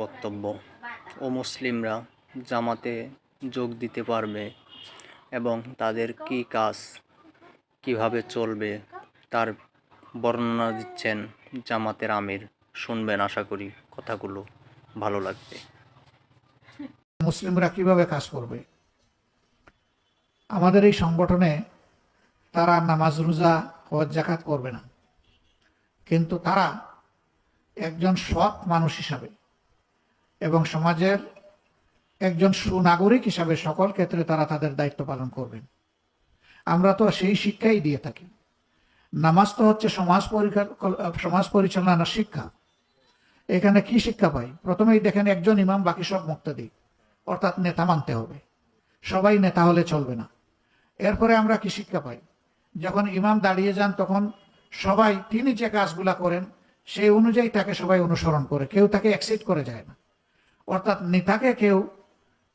বক্তব্য। মুসলিমরা জামাতে যোগ দিতে পারবে এবং তাদের কি কাজ কিভাবে চলবে তার বর্ণনা দিচ্ছেন জামাতের আমির। শুনবেন, আশা করি কথাগুলো ভালো লাগবে। মুসলিমরা কিভাবে কাজ করবে? আমাদের এই সংগঠনে তারা নামাজ, রোজা, হজ, যাকাত করবে না, কিন্তু তারা একজন সৎ মানুষ হিসাবে এবং সমাজের একজন সুনাগরিক হিসাবে সকল ক্ষেত্রে তারা তাদের দায়িত্ব পালন করবেন। আমরা তো সেই শিক্ষাই দিয়ে থাকি। নামাজ তো হচ্ছে সমাজ পরিচালনার শিক্ষা। এখানে কি শিক্ষা পাই? প্রথমেই দেখেন, একজন ইমাম, বাকি সব মুক্তাদি, অর্থাৎ নেতা মানতে হবে। সবাই নেতা হলে চলবে না। এরপরে আমরা কি শিক্ষা পাই? যখন ইমাম দাঁড়িয়ে যান তখন সবাই তিনি যে কাজগুলা করেন সেই অনুযায়ী তাকে সবাই অনুসরণ করে, কেউ তাকে এক্সিট করে যায় না। অর্থাৎ নেতাকে কেউ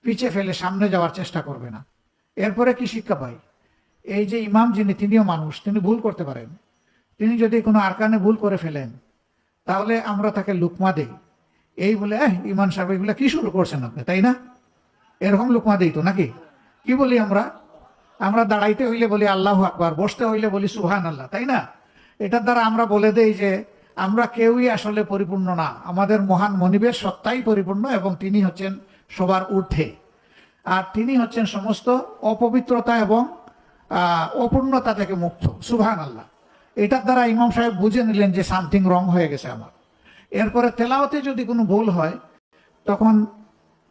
পিছে ফেলে সামনে যাওয়ার চেষ্টা করবে না। এরপরে কি শিক্ষা পাই? এই যে ইমাম যিনি, তিনিও মানুষ, তিনি ভুল করতে পারেন। তিনি যদি কোনো আরকানে ভুল করে ফেলেন তাহলে আমরা তাকে লুকমা দেই, এই বলে ইমাম সাহেব এগুলা কি শুরু করছেন আপনি, তাই না? এরকম লুকমা দেই তো নাকি? কি বলি আমরা দাঁড়াইতে হইলে বলি আল্লাহু আকবার, বসতে হইলে বলি সুবহান আল্লাহ, তাই না? এটার দ্বারা আমরা বলে দেই যে আমরা কেউই আসলে পরিপূর্ণ না, আমাদের মহান মনিবের সত্তাই পরিপূর্ণ এবং তিনি হচ্ছেন সবার ঊর্ধ্বে, আর তিনি হচ্ছেন সমস্ত অপবিত্রতা এবং অপূর্ণতা থেকে মুক্ত। সুবহান আল্লাহ। এটার দ্বারা ইমাম সাহেব বুঝে নিলেন যে সামথিং রং হয়ে গেছে আমার। এরপরে তেলাওয়াতে যদি কোনো ভুল হয় তখন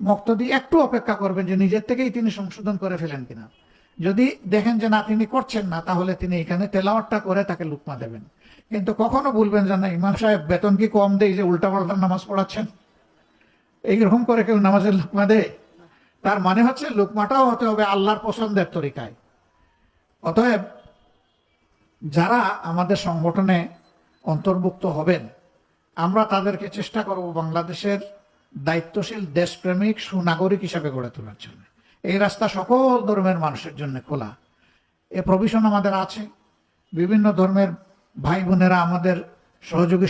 মুক্তাদি একটু অপেক্ষা করবেন যে নিজের থেকেই তিনি সংশোধন করে ফেলেন কিনা। যদি দেখেন যে না, তিনি করছেন না, তাহলে তিনি এখানে তেলাওয়াতটা করে তাকে লুকমা দেবেন। কিন্তু কখনো বলবেন যে না, ইমাম সাহেব বেতন কি কম দেয় যে উল্টা পাল্টা নামাজ পড়াচ্ছেন? এইরকম করে কেউ নামাজের লুকমা দেয়? তার মানে হচ্ছে লুকমাটাও হতে হবে আল্লাহর পছন্দের তরিকায়। অতএব যারা আমাদের সংগঠনে অন্তর্ভুক্ত হবেন, আমরা তাদেরকে চেষ্টা করব বাংলাদেশের দায়িত্বশীল, দেশপ্রেমিক, সুনাগরিক হিসাবে গড়ে তোলার জন্য। এই রাস্তা সকল ধর্মের মানুষের জন্য খোলা। এ প্রভিশন আমাদের আছে। বিভিন্ন ধর্মের ভাই বোনেরা আমাদের সহযোগী